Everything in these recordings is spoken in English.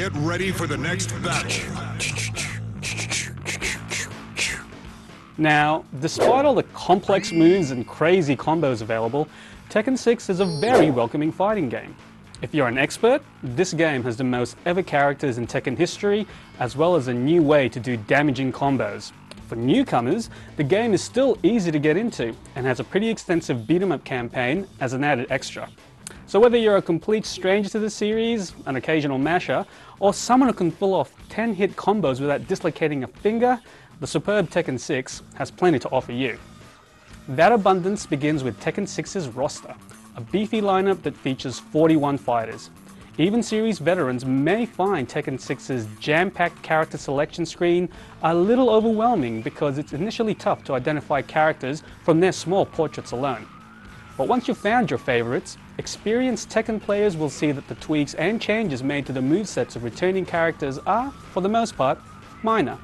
Get ready for the next battle. Now, despite all the complex moves and crazy combos available, Tekken 6 is a very welcoming fighting game. If you're an expert, this game has the most ever characters in Tekken history, as well as a new way to do damaging combos. For newcomers, the game is still easy to get into and has a pretty extensive beat-em-up campaign as an added extra. So whether you're a complete stranger to the series, an occasional masher, or someone who can pull off 10-hit combos without dislocating a finger, the superb Tekken 6 has plenty to offer you. That abundance begins with Tekken 6's roster, a beefy lineup that features 41 fighters. Even series veterans may find Tekken 6's jam-packed character selection screen a little overwhelming because it's initially tough to identify characters from their small portraits alone. But once you've found your favorites, experienced Tekken players will see that the tweaks and changes made to the movesets of returning characters are, for the most part, minor.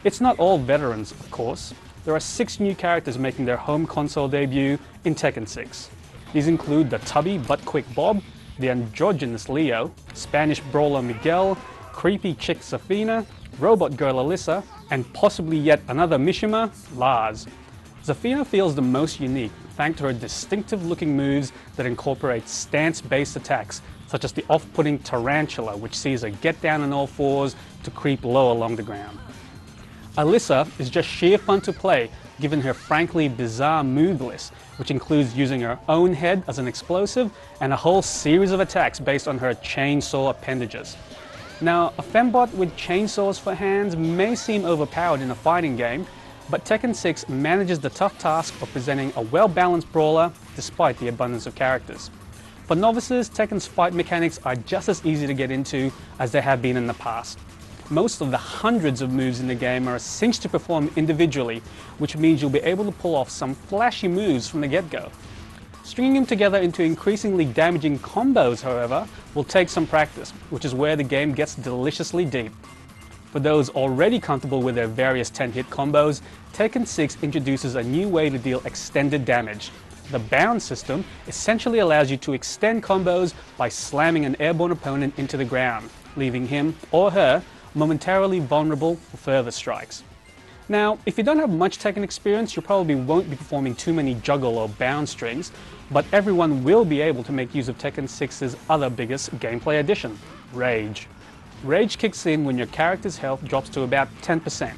It's not all veterans, of course. There are 6 new characters making their home console debut in Tekken 6. These include the tubby butt-quick Bob, the androgynous Leo, Spanish brawler Miguel, creepy chick Zafina, robot girl Alyssa, and possibly yet another Mishima, Lars. Zafina feels the most unique thanks to her distinctive-looking moves that incorporate stance-based attacks, such as the off-putting Tarantula, which sees her get down on all fours to creep low along the ground. Alyssa is just sheer fun to play, given her frankly bizarre move list, which includes using her own head as an explosive and a whole series of attacks based on her chainsaw appendages. Now, a fembot with chainsaws for hands may seem overpowered in a fighting game, but Tekken 6 manages the tough task of presenting a well-balanced brawler despite the abundance of characters. For novices, Tekken's fight mechanics are just as easy to get into as they have been in the past. Most of the hundreds of moves in the game are a cinch to perform individually, which means you'll be able to pull off some flashy moves from the get-go. Stringing them together into increasingly damaging combos, however, will take some practice, which is where the game gets deliciously deep. For those already comfortable with their various 10-hit combos, Tekken 6 introduces a new way to deal extended damage. The bound system essentially allows you to extend combos by slamming an airborne opponent into the ground, leaving him or her momentarily vulnerable for further strikes. Now, if you don't have much Tekken experience, you probably won't be performing too many juggle or bound strings, but everyone will be able to make use of Tekken 6's other biggest gameplay addition, Rage. Rage kicks in when your character's health drops to about 10%,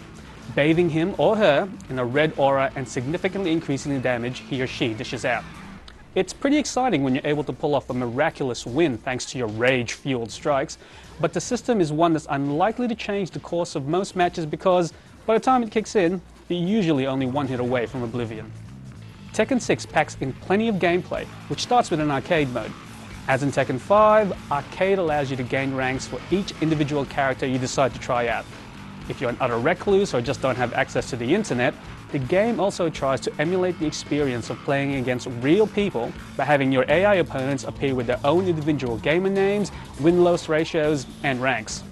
bathing him or her in a red aura and significantly increasing the damage he or she dishes out. It's pretty exciting when you're able to pull off a miraculous win thanks to your rage-fueled strikes, but the system is one that's unlikely to change the course of most matches because by the time it kicks in, you're usually only one hit away from oblivion. Tekken 6 packs in plenty of gameplay, which starts with an arcade mode. As in Tekken 5, arcade allows you to gain ranks for each individual character you decide to try out. If you're an utter recluse or just don't have access to the internet, the game also tries to emulate the experience of playing against real people by having your AI opponents appear with their own individual gamer names, win-loss ratios, and ranks.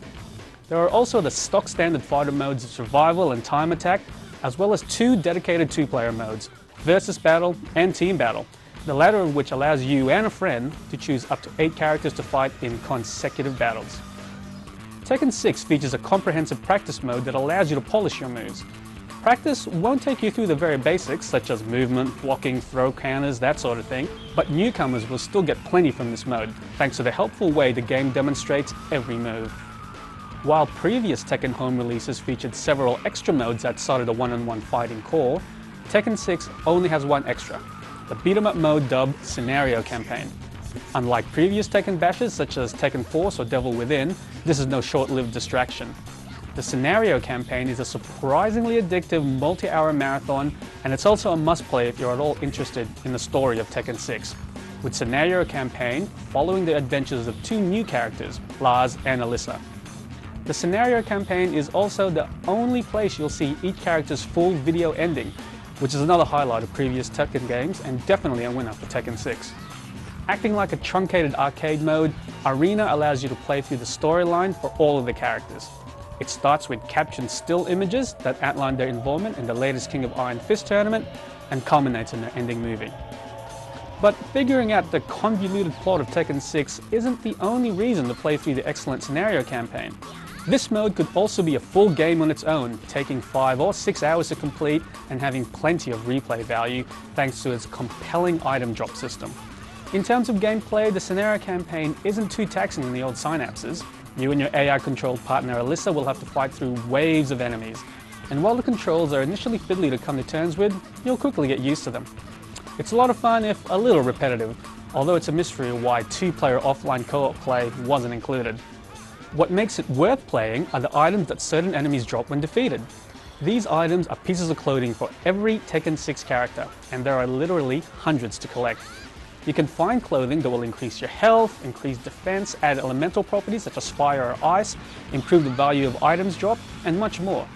There are also the stock standard fighter modes of survival and time attack, as well as 2 dedicated 2-player modes, Versus Battle and Team Battle, the latter of which allows you and a friend to choose up to 8 characters to fight in consecutive battles. Tekken 6 features a comprehensive practice mode that allows you to polish your moves. Practice won't take you through the very basics such as movement, blocking, throw counters, that sort of thing, but newcomers will still get plenty from this mode, thanks to the helpful way the game demonstrates every move. While previous Tekken home releases featured several extra modes outside of the one-on-one fighting core, Tekken 6 only has one extra, the beat-em-up mode dubbed Scenario Campaign. Unlike previous Tekken bashes such as Tekken Force or Devil Within, this is no short-lived distraction. The Scenario Campaign is a surprisingly addictive multi-hour marathon, and it's also a must-play if you're at all interested in the story of Tekken 6. With Scenario Campaign following the adventures of 2 new characters, Lars and Alyssa. The Scenario Campaign is also the only place you'll see each character's full video ending, which is another highlight of previous Tekken games and definitely a winner for Tekken 6. Acting like a truncated arcade mode, Arena allows you to play through the storyline for all of the characters. It starts with captioned still images that outline their involvement in the latest King of Iron Fist tournament and culminates in their ending movie. But figuring out the convoluted plot of Tekken 6 isn't the only reason to play through the excellent scenario campaign. This mode could also be a full game on its own, taking 5 or 6 hours to complete and having plenty of replay value thanks to its compelling item drop system. In terms of gameplay, the scenario campaign isn't too taxing in the old synapses. You and your AI-controlled partner Alyssa will have to fight through waves of enemies, and while the controls are initially fiddly to come to terms with, you'll quickly get used to them. It's a lot of fun if a little repetitive, although it's a mystery why 2-player offline co-op play wasn't included. What makes it worth playing are the items that certain enemies drop when defeated. These items are pieces of clothing for every Tekken 6 character, and there are literally hundreds to collect. You can find clothing that will increase your health, increase defense, add elemental properties such as fire or ice, improve the value of items dropped, and much more.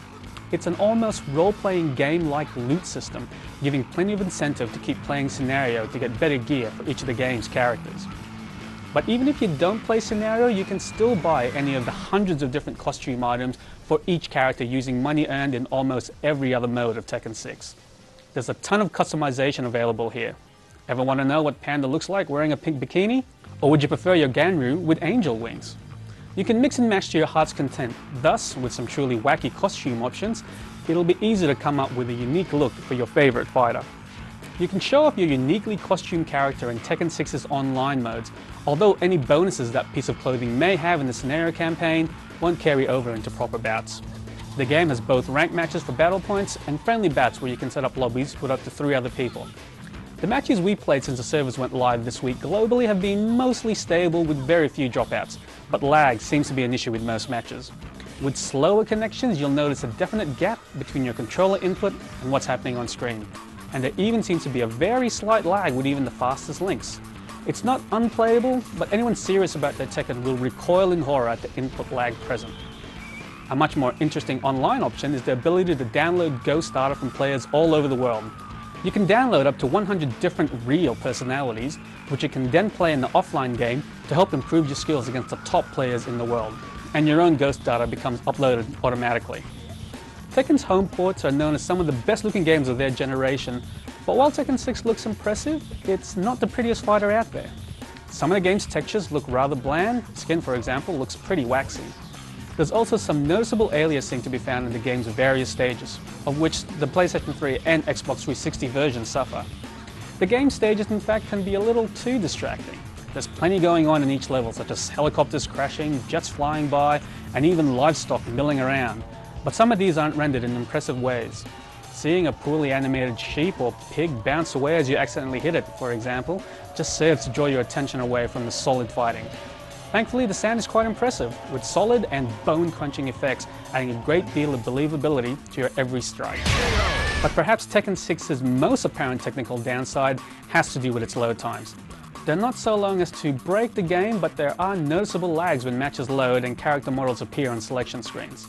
It's an almost role-playing game-like loot system, giving plenty of incentive to keep playing scenario to get better gear for each of the game's characters. But even if you don't play scenario, you can still buy any of the hundreds of different costume items for each character using money earned in almost every other mode of Tekken 6. There's a ton of customization available here. Ever want to know what Panda looks like wearing a pink bikini? Or would you prefer your Ganru with angel wings? You can mix and match to your heart's content. Thus, with some truly wacky costume options, it'll be easy to come up with a unique look for your favorite fighter. You can show off your uniquely costumed character in Tekken 6's online modes, although any bonuses that piece of clothing may have in the scenario campaign won't carry over into proper bouts. The game has both ranked matches for battle points and friendly bouts where you can set up lobbies with up to 3 other people. The matches we played since the servers went live this week globally have been mostly stable with very few dropouts, but lag seems to be an issue with most matches. With slower connections, you'll notice a definite gap between your controller input and what's happening on screen. And there even seems to be a very slight lag with even the fastest links. It's not unplayable, but anyone serious about their Tekken will recoil in horror at the input lag present. A much more interesting online option is the ability to download Ghost data from players all over the world. You can download up to 100 different real personalities, which you can then play in the offline game to help improve your skills against the top players in the world. And your own Ghost data becomes uploaded automatically. Tekken's home ports are known as some of the best looking games of their generation, but while Tekken 6 looks impressive, it's not the prettiest fighter out there. Some of the game's textures look rather bland. Skin, for example, looks pretty waxy. There's also some noticeable aliasing to be found in the game's various stages, of which the PlayStation 3 and Xbox 360 versions suffer. The game stages, in fact, can be a little too distracting. There's plenty going on in each level, such as helicopters crashing, jets flying by, and even livestock milling around. But some of these aren't rendered in impressive ways. Seeing a poorly animated sheep or pig bounce away as you accidentally hit it, for example, just serves to draw your attention away from the solid fighting. Thankfully, the sound is quite impressive, with solid and bone-crunching effects adding a great deal of believability to your every strike. But perhaps Tekken 6's most apparent technical downside has to do with its load times. They're not so long as to break the game, but there are noticeable lags when matches load and character models appear on selection screens.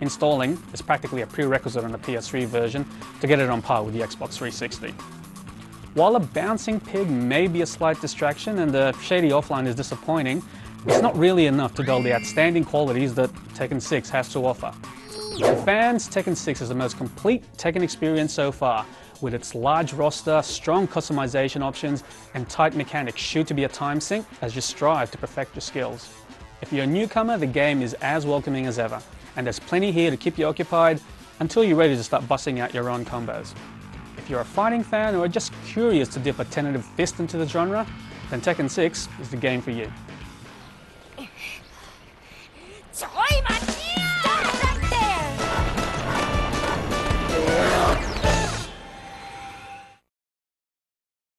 Installing is practically a prerequisite on the PS3 version to get it on par with the Xbox 360. While a bouncing pig may be a slight distraction and the shady offline is disappointing, it's not really enough to dull the outstanding qualities that Tekken 6 has to offer. For fans, Tekken 6 is the most complete Tekken experience so far, with its large roster, strong customization options, and tight mechanics sure to be a time sink as you strive to perfect your skills. If you're a newcomer, the game is as welcoming as ever, and there's plenty here to keep you occupied until you're ready to start busting out your own combos. If you're a fighting fan or are just curious to dip a tentative fist into the genre, then Tekken 6 is the game for you.